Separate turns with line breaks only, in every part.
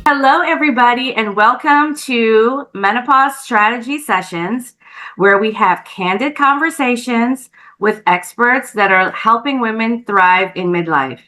Hello, everybody, and welcome to Menopause Strategy Sessions, where we have candid conversations with experts that are helping women thrive in midlife.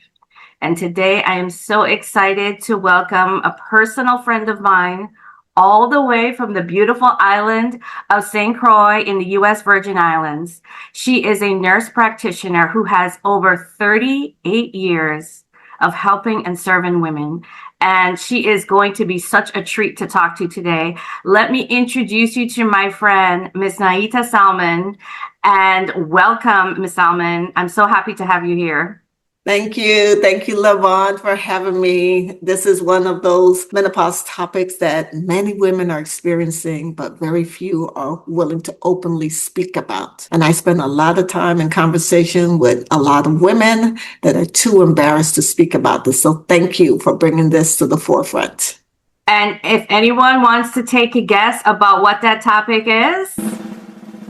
And today I am so excited to welcome a personal friend of mine all the way from the beautiful island of St. Croix in the U.S. Virgin Islands. She is a nurse practitioner who has over 38 years of helping and serving women. And she is going to be such a treat to talk to today. Let me introduce you to my friend, Miss Naita Salmon, and welcome, Miss Salmon. I'm so happy to have you here.
Thank you. Thank you, LaVaughn, for having me. This is one of those menopause topics that many women are experiencing, but very few are willing to openly speak about. And I spend a lot of time in conversation with a lot of women that are too embarrassed to speak about this. So thank you for bringing this to the forefront.
And if anyone wants to take a guess about what that topic is,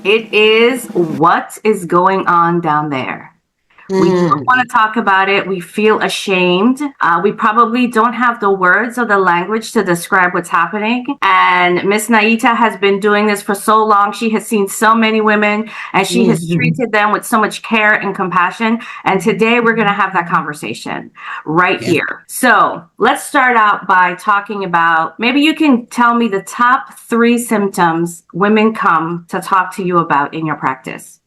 it is what is going on down there. We don't want to talk about it. We feel ashamed. We probably don't have the words or the language to describe what's happening. And Miss Naita has been doing this for so long. She has seen so many women and she has treated them with so much care and compassion. And today we're going to have that conversation right here. So let's start out by talking about, maybe you can tell me the top 3 symptoms women come to talk to you about in your practice.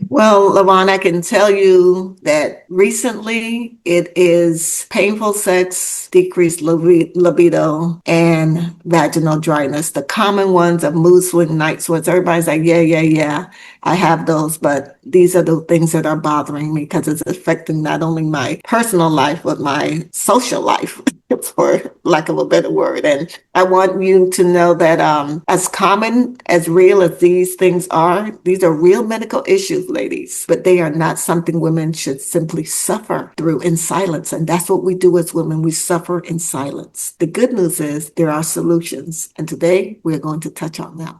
Well, LaVaughn, I can tell you that recently it is painful sex, decreased libido, and vaginal dryness. The common ones are mood swing, night sweats. Everybody's like, yeah, I have those, but these are the things that are bothering me because it's affecting not only my personal life, but my social life, for lack of a better word. And I want you to know that as common, as real as these things are, these are real medical issues, ladies, but they are not something women should simply suffer through in silence. And that's what we do as women. We suffer in silence. The good news is there are solutions. And today we're going to touch on them.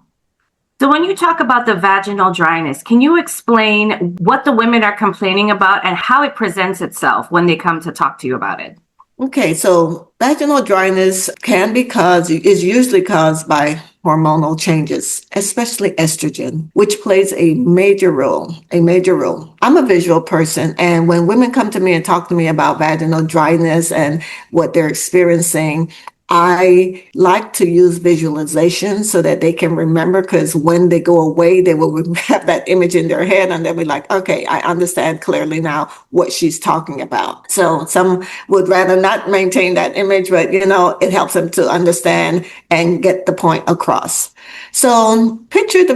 So when you talk about the vaginal dryness, can you explain what the women are complaining about and how it presents itself when they come to talk to you about it?
Okay, so vaginal dryness is usually caused by hormonal changes, especially estrogen, which plays a major role. I'm a visual person, and when women come to me and talk to me about vaginal dryness and what they're experiencing, I like to use visualization so that they can remember, because when they go away, they will have that image in their head and they'll be like, okay, I understand clearly now what she's talking about. So some would rather not maintain that image, but it helps them to understand and get the point across. So picture the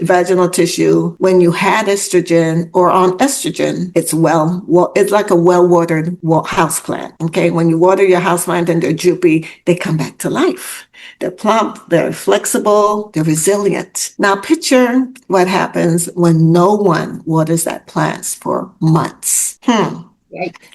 vaginal tissue when you had estrogen or on estrogen. It's like a well-watered houseplant. Okay, when you water your houseplant and they're droopy, they come back to life. They're plump, they're flexible, they're resilient. Now picture what happens when no one waters that plant for months.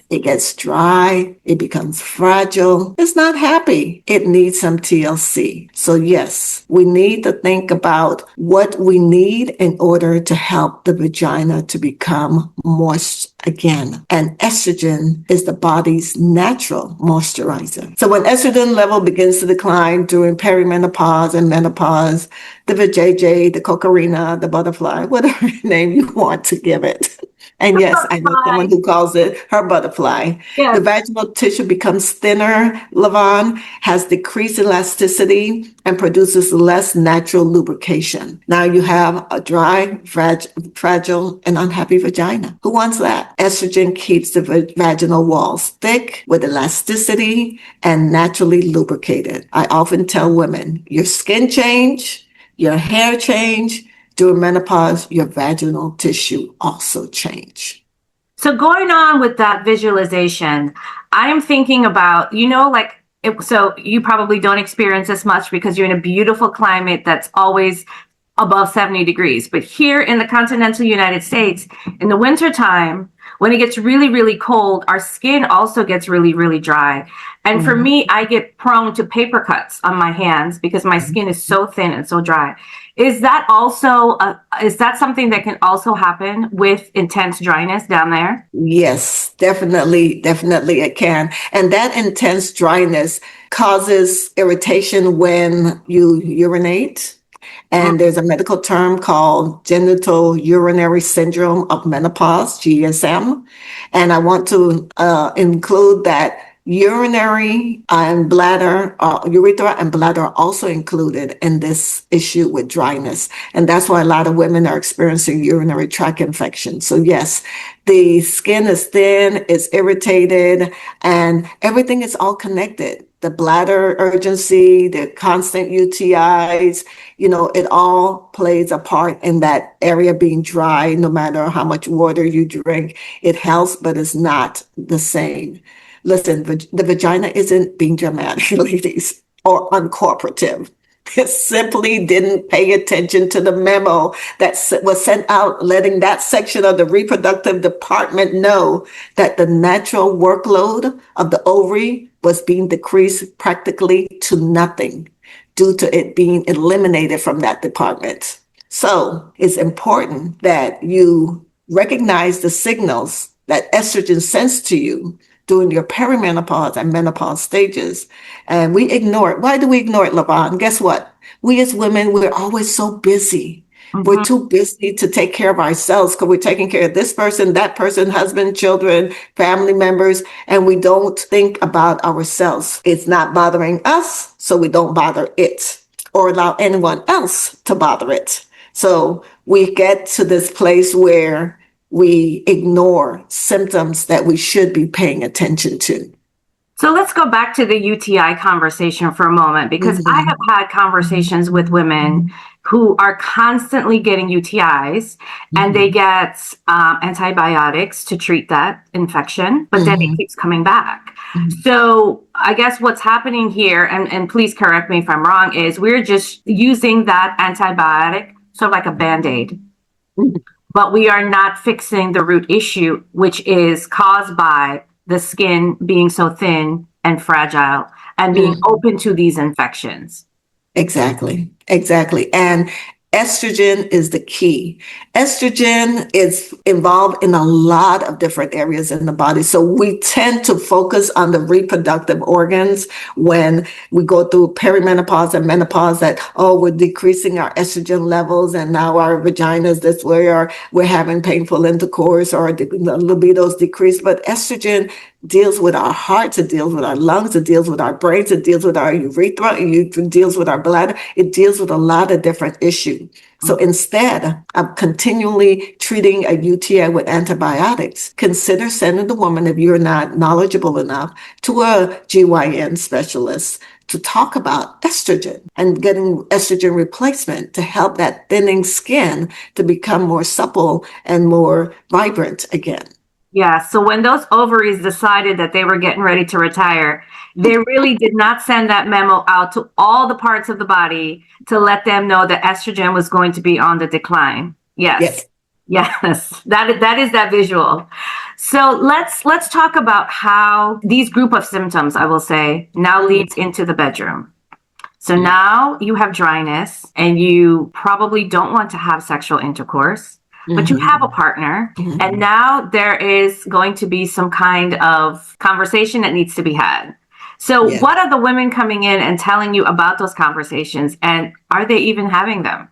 It gets dry, it becomes fragile, it's not happy, it needs some TLC. So yes, we need to think about what we need in order to help the vagina to become moist again. And estrogen is the body's natural moisturizer. So when estrogen level begins to decline during perimenopause and menopause, the vajayjay, the cocarina, the butterfly, whatever name you want to give it. And yes, I know someone who calls it her butterfly. Yes. The vaginal tissue becomes thinner, LaVaughn, has decreased elasticity, and produces less natural lubrication. Now you have a dry, fragile, and unhappy vagina. Who wants that? Estrogen keeps the vaginal walls thick with elasticity and naturally lubricated. I often tell women, your skin change, your hair change. During menopause, your vaginal tissue also change.
So going on with that visualization, I am thinking about, so you probably don't experience this much because you're in a beautiful climate that's always above 70 degrees. But here in the continental United States, in the wintertime, when it gets really, really cold, our skin also gets really, really dry. And for me, I get prone to paper cuts on my hands because my skin is so thin and so dry. Is that something that can also happen with intense dryness down there?
Yes, Definitely it can. And that intense dryness causes irritation when you urinate. And there's a medical term called genital urinary syndrome of menopause, GSM. And I want to include that urinary and bladder, urethra and bladder are also included in this issue with dryness. And that's why a lot of women are experiencing urinary tract infections. So yes, the skin is thin, it's irritated, and everything is all connected. The bladder urgency, the constant UTIs, it all plays a part in that area being dry. No matter how much water you drink, it helps, but it's not the same. Listen, the vagina isn't being dramatic, ladies, or uncooperative. It simply didn't pay attention to the memo that was sent out, letting that section of the reproductive department know that the natural workload of the ovary was being decreased practically to nothing due to it being eliminated from that department. So it's important that you recognize the signals that estrogen sends to you during your perimenopause and menopause stages. And we ignore it. Why do we ignore it, LaVaughn? Guess what? We as women, we're always so busy. We're too busy to take care of ourselves because we're taking care of this person, that person, husband, children, family members, and we don't think about ourselves. It's not bothering us, so we don't bother it or allow anyone else to bother it. So we get to this place where we ignore symptoms that we should be paying attention to.
So let's go back to the UTI conversation for a moment, because I have had conversations with women who are constantly getting UTIs and they get antibiotics to treat that infection, but then it keeps coming back. So I guess what's happening here, and please correct me if I'm wrong, is we're just using that antibiotic sort of like a Band-Aid. But we are not fixing the root issue, which is caused by the skin being so thin and fragile and being open to these infections.
Exactly. And estrogen is the key. Estrogen is involved in a lot of different areas in the body. So we tend to focus on the reproductive organs when we go through perimenopause and menopause, that, we're decreasing our estrogen levels and now our vaginas this way, or we're having painful intercourse, or the libido's decreased. But estrogen deals with our hearts, it deals with our lungs, it deals with our brains, it deals with our urethra, it deals with our bladder, it deals with a lot of different issues. So instead of continually treating a UTI with antibiotics, consider sending the woman, if you're not knowledgeable enough, to a GYN specialist to talk about estrogen and getting estrogen replacement to help that thinning skin to become more supple and more vibrant again.
Yeah. So when those ovaries decided that they were getting ready to retire, they really did not send that memo out to all the parts of the body to let them know that estrogen was going to be on the decline. Yes. That is that visual. So let's talk about how these group of symptoms, I will say, now leads into the bedroom. So now you have dryness and you probably don't want to have sexual intercourse, but you have a partner, and now there is going to be some kind of conversation that needs to be had. So what are the women coming in and telling you about those conversations, and are they even having them?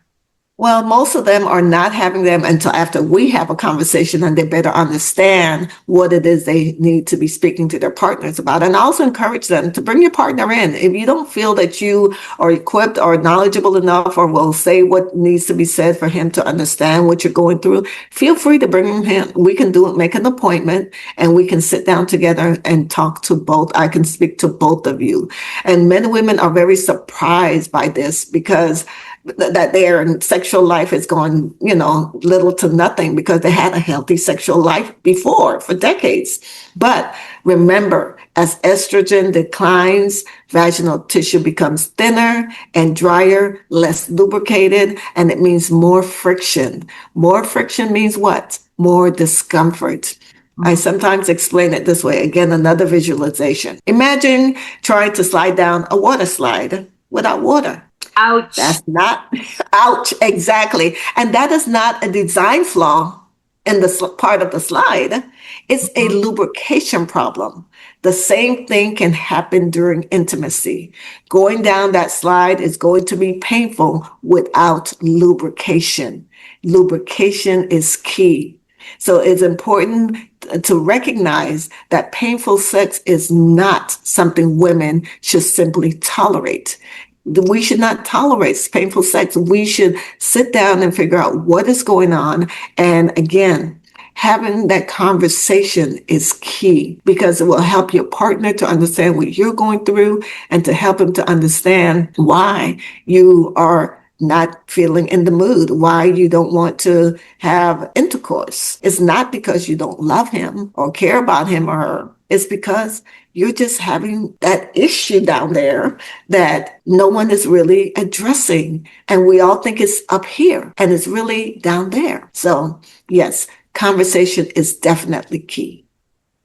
Well, most of them are not having them until after we have a conversation and they better understand what it is they need to be speaking to their partners about. And I also encourage them to bring your partner in. If you don't feel that you are equipped or knowledgeable enough or will say what needs to be said for him to understand what you're going through, feel free to bring him in. We can make an appointment and we can sit down together and talk to both. I can speak to both of you. And men and women are very surprised by this because that their sexual life is going, little to nothing because they had a healthy sexual life before for decades. But remember, as estrogen declines, vaginal tissue becomes thinner and drier, less lubricated, and it means more friction. More friction means what? More discomfort. I sometimes explain it this way. Again, another visualization. Imagine trying to slide down a water slide without water.
Ouch.
That's not, ouch, exactly. And that is not a design flaw. in the part of the slide, it's a lubrication problem. The same thing can happen during intimacy. Going down that slide is going to be painful without lubrication. Lubrication is key. So it's important to recognize that painful sex is not something women should simply tolerate. We should not tolerate painful sex. We should sit down and figure out what is going on. And again, having that conversation is key because it will help your partner to understand what you're going through and to help him to understand why you are not feeling in the mood, why you don't want to have intercourse. It's not because you don't love him or care about him or her. It's because you're just having that issue down there that no one is really addressing. And we all think it's up here and it's really down there. So yes, conversation is definitely key.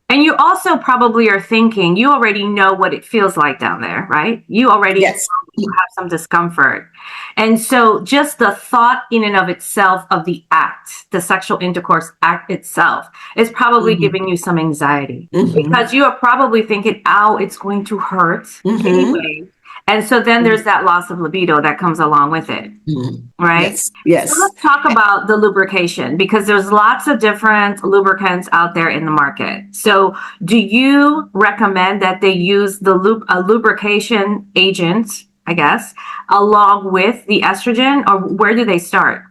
And you also probably are thinking, you already know what it feels like down there, right? You already
Yes.
know you have some discomfort. And so just the thought in and of itself of the act, the sexual intercourse act itself, is probably giving you some anxiety because you are probably thinking, ow, it's going to hurt anyway. And so then there's that loss of libido that comes along with it, right?
Yes. Yes.
So let's talk about the lubrication because there's lots of different lubricants out there in the market. So do you recommend that they use a lubrication agent, I guess, along with the estrogen, or where do they start?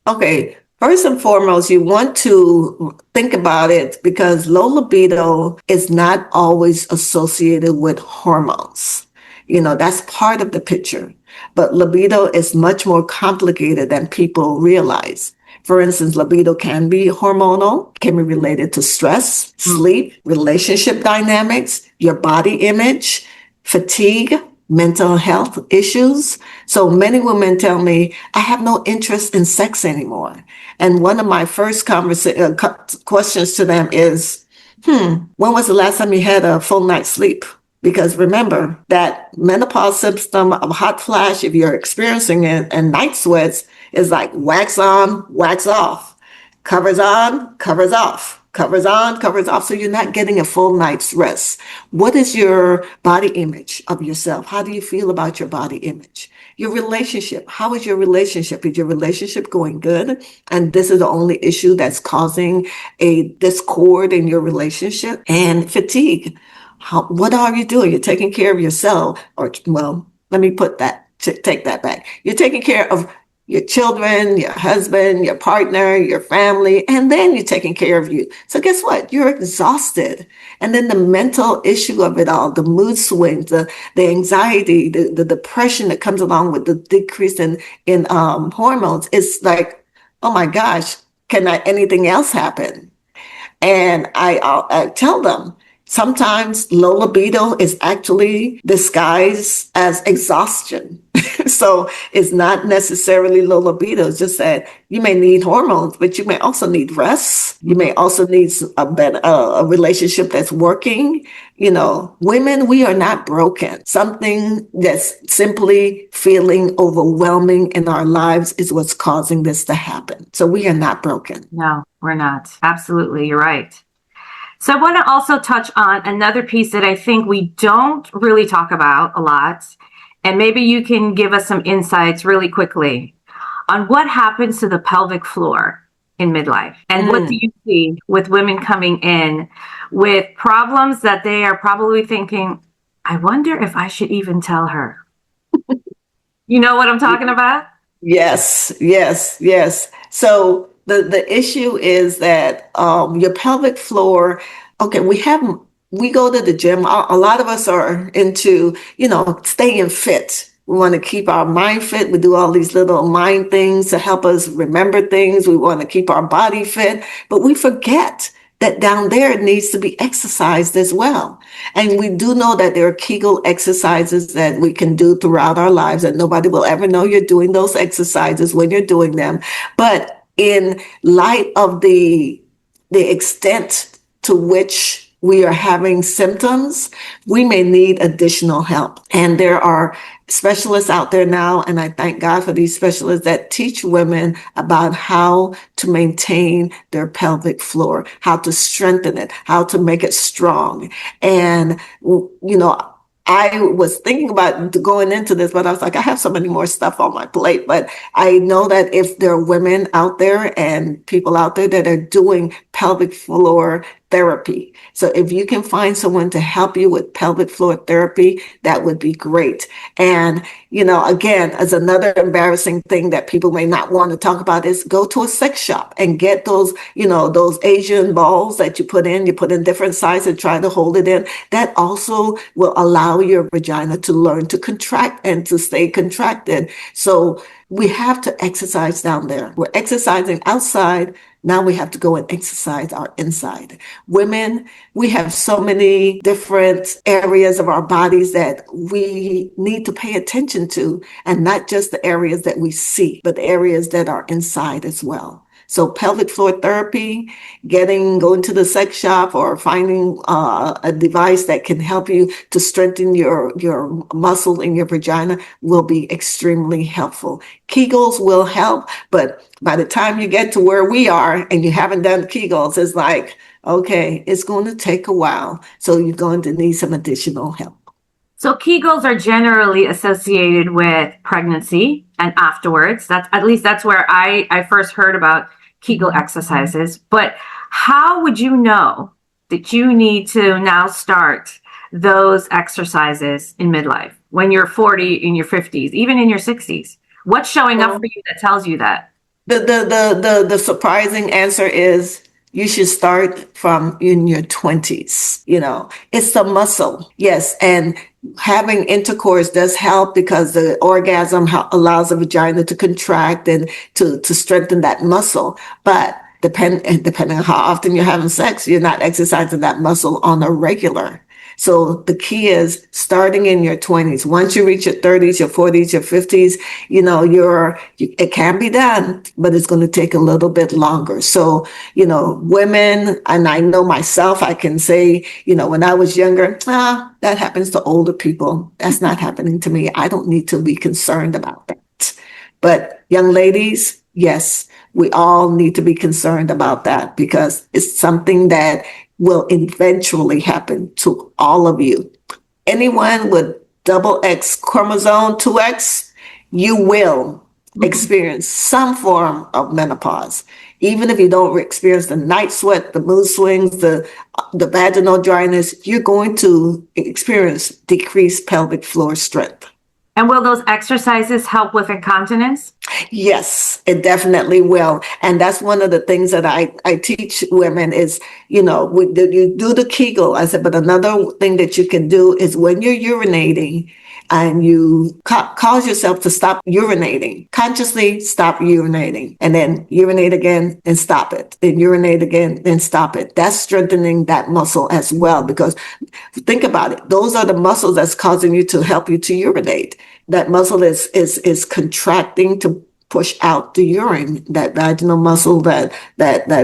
Okay. First and foremost, you want to think about it because low libido is not always associated with hormones. You know, that's part of the picture. But libido is much more complicated than people realize. For instance, libido can be hormonal, can be related to stress, sleep, relationship dynamics, your body image, fatigue, mental health issues. So many women tell me, I have no interest in sex anymore. And one of my first questions to them is, when was the last time you had a full night's sleep? Because remember that menopause symptom of hot flash, if you're experiencing it, and night sweats is like wax on, wax off, covers on, covers off, covers on, covers off. So you're not getting a full night's rest. What is your body image of yourself? How do you feel about your body image? Your relationship. How is your relationship? Is your relationship going good? And this is the only issue that's causing a discord in your relationship. And fatigue. What are you doing? You're taking care of yourself, or, well, let me take that back. You're taking care of your children, your husband, your partner, your family, and then you're taking care of you. So guess what? You're exhausted. And then the mental issue of it all, the mood swings, the anxiety, the depression that comes along with the decrease in hormones. It's like, oh my gosh, can anything else happen? And I tell them, sometimes low libido is actually disguised as exhaustion. So it's not necessarily low libido. It's just that you may need hormones, but you may also need rest. You may also need a relationship that's working. You know, women, we are not broken. Something that's simply feeling overwhelming in our lives is what's causing this to happen. So we are not broken.
No, we're not. Absolutely. You're right. So I want to also touch on another piece that I think we don't really talk about a lot. And maybe you can give us some insights really quickly on what happens to the pelvic floor in midlife. And what do you see with women coming in with problems that they are probably thinking, I wonder if I should even tell her. You know what I'm talking about?
Yes, yes, yes. So the issue is that your pelvic floor, okay, we go to the gym. A lot of us are into, staying fit. We want to keep our mind fit. We do all these little mind things to help us remember things. We want to keep our body fit, but we forget that down there it needs to be exercised as well. And we do know that there are Kegel exercises that we can do throughout our lives, and nobody will ever know you're doing those exercises when you're doing them. But in light of the extent to which we are having symptoms, we may need additional help. And there are specialists out there now, and I thank God for these specialists that teach women about how to maintain their pelvic floor, how to strengthen it, how to make it strong. And, I was thinking about going into this, but I was like, I have so many more stuff on my plate. But I know that if there are women out there and people out there that are doing pelvic floor therapy. So if you can find someone to help you with pelvic floor therapy, that would be great. And, again, as another embarrassing thing that people may not want to talk about is go to a sex shop and get those, those Asian balls that you put in different sizes and try to hold it in. That also will allow your vagina to learn to contract and to stay contracted. So we have to exercise down there. We're exercising outside. Now we have to go and exercise our inside. Women, we have so many different areas of our bodies that we need to pay attention to, and not just the areas that we see, but the areas that are inside as well. So pelvic floor therapy, going to the sex shop or finding a device that can help you to strengthen your muscle in your vagina will be extremely helpful. Kegels will help, but by the time you get to where we are and you haven't done Kegels, it's like, okay, it's going to take a while. So you're going to need some additional help.
So Kegels are generally associated with pregnancy and afterwards. That's where I first heard about Kegel exercises. But how would you know that you need to now start those exercises in midlife when you're 40, in your 50s, even in your 60s? What's showing up for you that tells you that?
The surprising answer is you should start from in your 20s. It's the muscle. Yes. And having intercourse does help because the orgasm allows the vagina to contract and to strengthen that muscle. But depending on how often you're having sex, you're not exercising that muscle on a regular. So the key is starting in your 20s. Once you reach your 30s, your 40s, your 50s, it can be done, but it's going to take a little bit longer. So, women, and I know myself, I can say, when I was younger, that happens to older people. That's not happening to me. I don't need to be concerned about that. But young ladies, yes, we all need to be concerned about that because it's something that will eventually happen to all of you. Anyone with double X chromosome 2X, you will experience some form of menopause. Even if you don't experience the night sweat, the mood swings, the vaginal dryness, you're going to experience decreased pelvic floor strength.
And will those exercises help with incontinence?
Yes, it definitely will. And that's one of the things that I teach women is, you do the Kegel. I said, but another thing that you can do is when you're urinating and you cause yourself to stop urinating, consciously stop urinating, and then urinate again and stop it, then urinate again, then stop it. That's strengthening that muscle as well, because think about it. Those are the muscles that's causing you to help you to urinate. That muscle is contracting to push out the urine, that vaginal muscle, that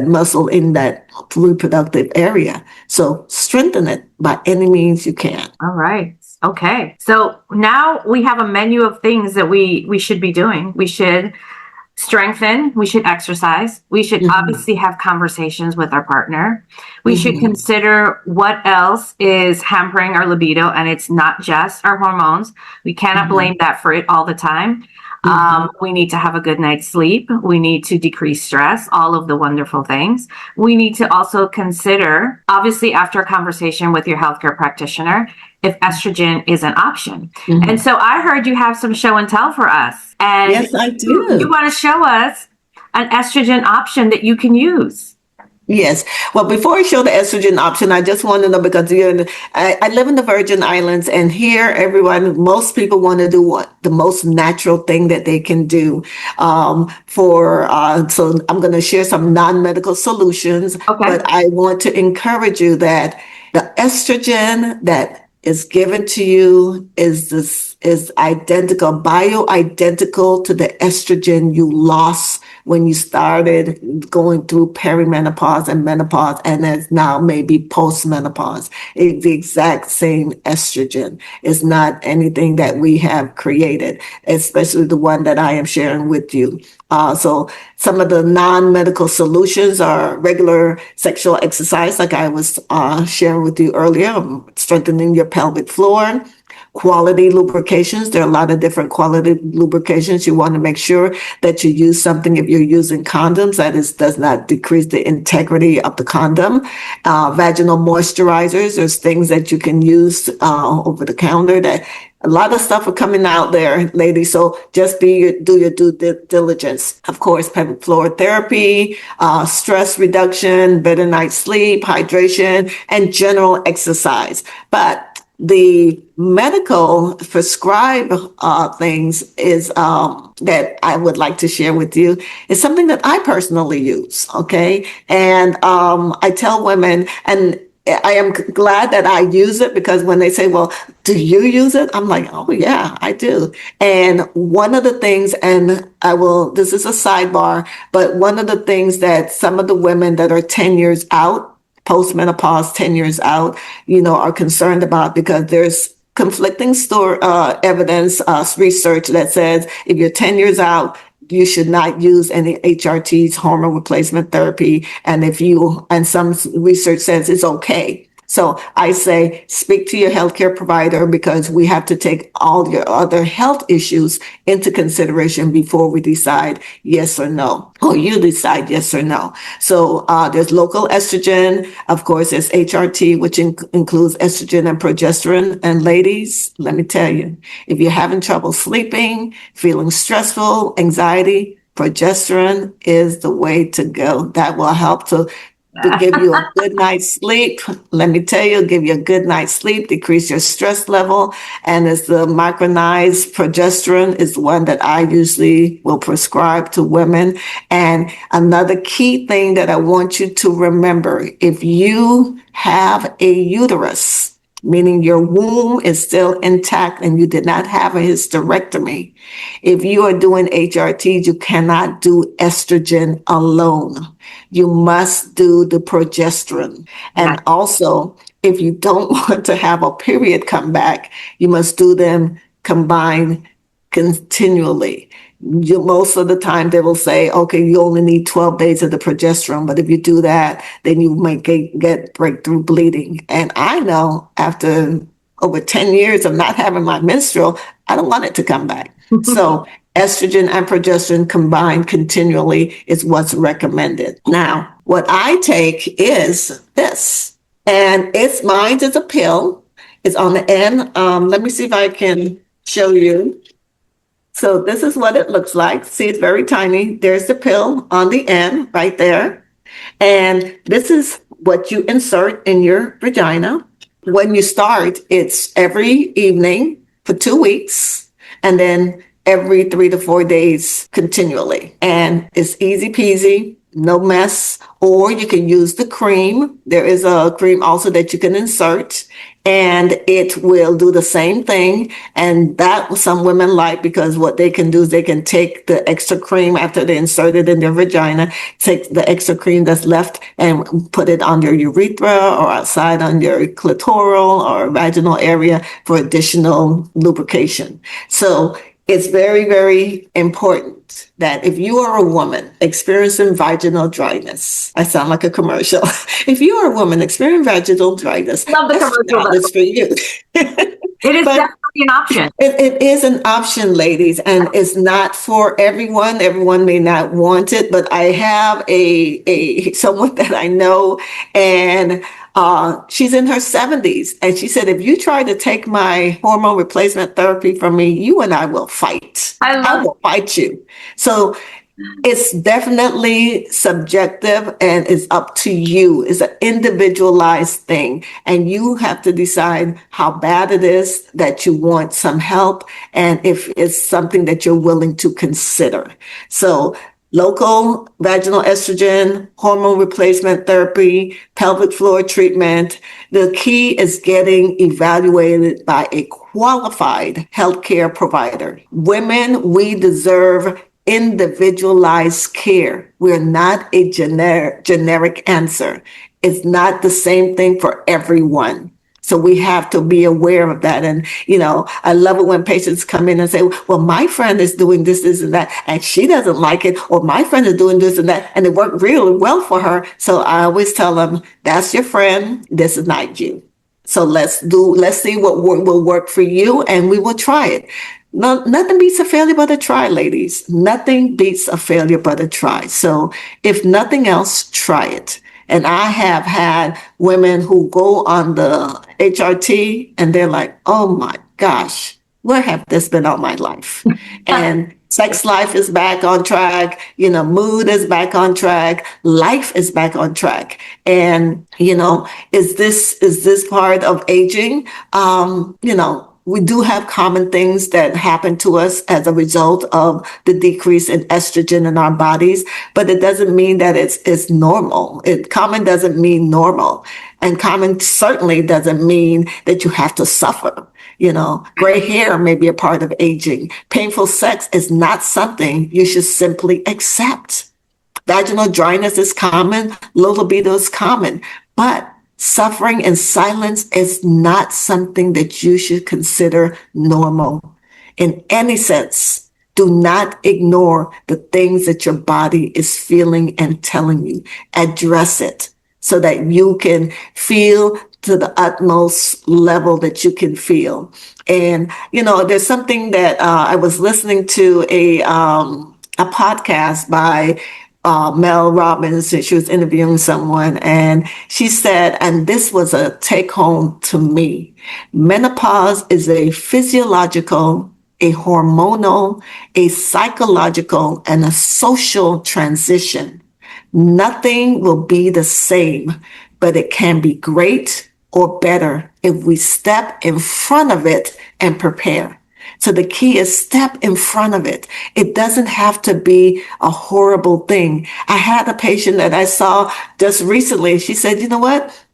muscle in that reproductive area. So strengthen it by any means you can.
All right. Okay. So now we have a menu of things that we should be doing. We should strengthen. We should exercise. We should obviously have conversations with our partner. We should consider what else is hampering our libido, and it's not just our hormones. We cannot blame that for it all the time. We need to have a good night's sleep. We need to decrease stress, all of the wonderful things. We need to also consider, obviously, after a conversation with your healthcare practitioner, if estrogen is an option. And so I heard you have some show and tell for us. And
yes, I do.
You want to show us an estrogen option that you can use.
Yes. Well, before I show the estrogen option, I just want to know, because I live in the Virgin Islands, and here most people want to do what? The most natural thing that they can do. So I'm going to share some non-medical solutions, but I want to encourage you that the estrogen that is given to you is this is identical, bioidentical to the estrogen you lost when you started going through perimenopause and menopause, and is now maybe post-menopause. It's the exact same estrogen. It's not anything that we have created, especially the one that I am sharing with you. So some of the non-medical solutions are regular sexual exercise, like I was sharing with you earlier, strengthening your pelvic floor. Quality lubrications. There are a lot of different quality lubrications. You want to make sure that you use something, if you're using condoms, that does not decrease the integrity of the condom. Vaginal moisturizers. There's things that you can use over the counter. That a lot of stuff are coming out there, ladies. So just do your due diligence. Of course, pelvic floor therapy, stress reduction, better night's sleep, hydration, and general exercise. But the medical prescribed things is that I would like to share with you is something that I personally use. Okay, and I tell women, and I am glad that I use it, because when they say, well, do you use it? I'm like, oh yeah, I do. And one of the things, and this is a sidebar, but one of the things that some of the women that are 10 years out, post-menopause, 10 years out, are concerned about, because there's conflicting evidence, research that says if you're 10 years out, you should not use any HRTs, hormone replacement therapy. And some research says it's okay. So I say, speak to your healthcare provider, because we have to take all your other health issues into consideration before we decide yes or no, or you decide yes or no. So there's local estrogen. Of course, there's HRT, which includes estrogen and progesterone. And ladies, let me tell you, if you're having trouble sleeping, feeling stressful, anxiety, progesterone is the way to go. That will help to give you a good night's sleep. Let me tell you, give you a good night's sleep, decrease your stress level. And it's the micronized progesterone is the one that I usually will prescribe to women. And another key thing that I want you to remember, if you have a uterus, meaning your womb is still intact and you did not have a hysterectomy, if you are doing HRTs, you cannot do estrogen alone. You must do the progesterone. And also, if you don't want to have a period come back, you must do them combined continually. Most of the time they will say, okay, you only need 12 days of the progesterone. But if you do that, then you might get breakthrough bleeding. And I know after over 10 years of not having my menstrual, I don't want it to come back. So estrogen and progesterone combined continually is what's recommended. Now, what I take is this, and mine is a pill. It's on the end. Let me see if I can show you. So this is what it looks like. See, it's very tiny. There's the pill on the end right there. And this is what you insert in your vagina. When you start, it's every evening for 2 weeks, and then every 3 to 4 days continually. And it's easy peasy, no mess. Or you can use the cream. There is a cream also that you can insert, and it will do the same thing. And that some women like, because what they can do is they can take the extra cream after they insert it in their vagina, take the extra cream that's left and put it on your urethra or outside on your clitoral or vaginal area for additional lubrication. So it's very, very important that if you are a woman experiencing vaginal dryness, I sound like a commercial. If you are a woman experiencing vaginal dryness,
love the commercial.
It's for you.
It is definitely an option.
It is an option, ladies, and it's not for everyone. Everyone may not want it, but I have a someone that I know, and she's in her 70s, and she said, if you try to take my hormone replacement therapy from me, you and I will fight. I will fight you. So it's definitely subjective, and it's up to you. It's an individualized thing, and you have to decide how bad it is that you want some help, and if it's something that you're willing to consider. So local vaginal estrogen, hormone replacement therapy, pelvic floor treatment. The key is getting evaluated by a qualified healthcare provider. Women, we deserve individualized care. We're not a generic answer. It's not the same thing for everyone. So we have to be aware of that. And, I love it when patients come in and say, well, my friend is doing this, and that, and she doesn't like it, or my friend is doing this and that, and it worked really well for her. So I always tell them, that's your friend. This is not you. So let's see what will work for you, and we will try it. No, nothing beats a failure but a try, ladies. Nothing beats a failure but a try. So if nothing else, try it. And I have had women who go on the HRT and they're like, oh my gosh, where have this been all my life? And sex life is back on track. Mood is back on track. Life is back on track. And, is this part of aging? We do have common things that happen to us as a result of the decrease in estrogen in our bodies, but it doesn't mean that it's normal. Common doesn't mean normal. And common certainly doesn't mean that you have to suffer. Gray hair may be a part of aging. Painful sex is not something you should simply accept. Vaginal dryness is common. Low libido is common. But suffering in silence is not something that you should consider normal. In any sense, do not ignore the things that your body is feeling and telling you. Address it so that you can feel to the utmost level that you can feel. And, there's something that I was listening to a podcast by Mel Robbins, and she was interviewing someone, and she said, and this was a take home to me, menopause is a physiological, a hormonal, a psychological, and a social transition. Nothing will be the same, but it can be great or better if we step in front of it and prepare. So the key is step in front of it. It doesn't have to be a horrible thing. I had a patient that I saw just recently. She said, you know what?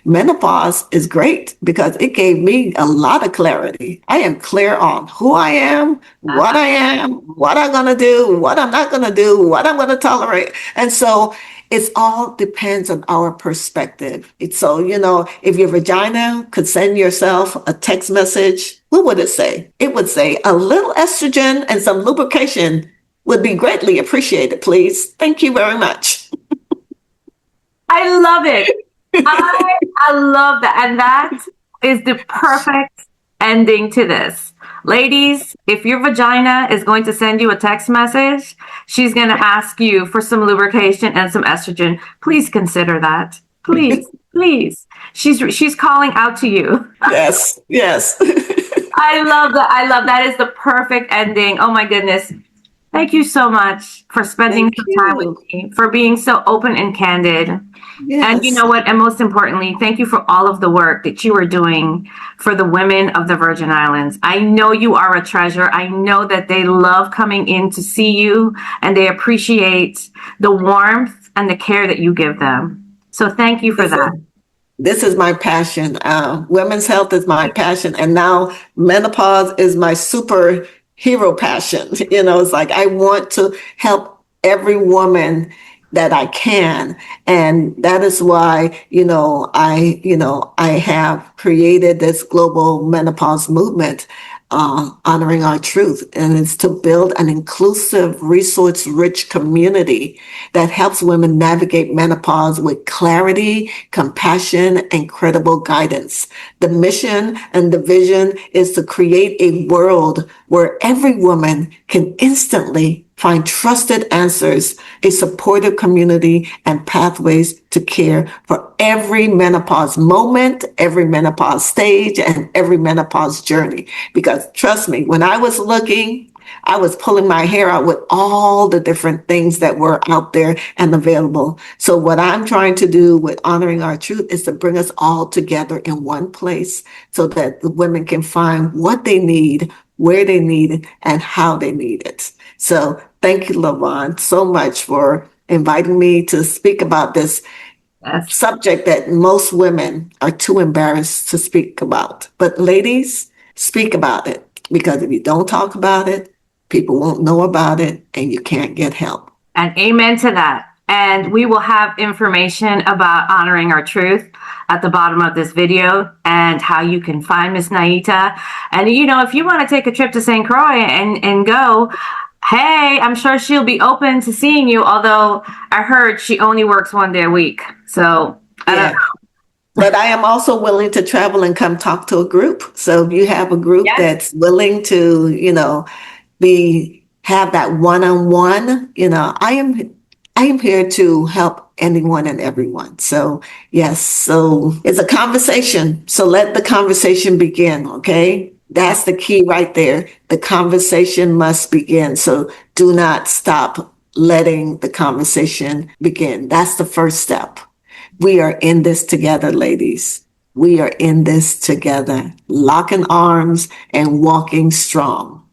Menopause is great because it gave me a lot of clarity. I am clear on who I am, what I'm going to do, what I'm not going to do, what I'm going to tolerate. And so it all depends on our perspective. So, if your vagina could send yourself a text message, what would it say? It would say a little estrogen and some lubrication would be greatly appreciated, please. Thank you very much.
I love it. I love that. And that is the perfect ending to this. Ladies, if your vagina is going to send you a text message, she's going to ask you for some lubrication and some estrogen. Please consider that. Please, please. She's calling out to you.
Yes.
I love that. That is the perfect ending. Oh my goodness. Thank you so much for spending some time with me, for being so open and candid. Yes. And you know what? And most importantly, thank you for all of the work that you are doing for the women of the Virgin Islands. I know you are a treasure. I know that they love coming in to see you, and they appreciate the warmth and the care that you give them. So thank you for that.
This is my passion. Women's health is my passion. And now menopause is my superhero passion. It's like I want to help every woman that I can. And that is why, I have created this global menopause movement, honoring our truth. And it's to build an inclusive, resource-rich community that helps women navigate menopause with clarity, compassion, and credible guidance. The mission and the vision is to create a world where every woman can instantly find trusted answers, a supportive community, and pathways to care for every menopause moment, every menopause stage, and every menopause journey. Because trust me, when I was looking, I was pulling my hair out with all the different things that were out there and available. So what I'm trying to do with Honoring Our Truth is to bring us all together in one place so that the women can find what they need, where they need it, and how they need it. So thank you, LaVaughn, so much for inviting me to speak about this subject that most women are too embarrassed to speak about. But ladies, speak about it, because if you don't talk about it, people won't know about it and you can't get help.
And amen to that. And we will have information about honoring our truth at the bottom of this video and how you can find Miss Naita. And, you know, if you want to take a trip to St. Croix and go, hey, I'm sure she'll be open to seeing you. Although I heard she only works 1 day a week. So I don't know.
But I am also willing to travel and come talk to a group. So if you have a group that's willing to, you know, have that one-on-one, you know, I am here to help anyone and everyone. So yes, so it's a conversation. So let the conversation begin, okay? That's the key right there. The conversation must begin. So do not stop letting the conversation begin. That's the first step. We are in this together, ladies. We are in this together, locking arms and walking strong.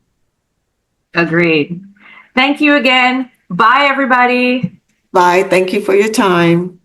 Agreed. Thank you again. Bye, everybody.
Bye. Thank you for your time.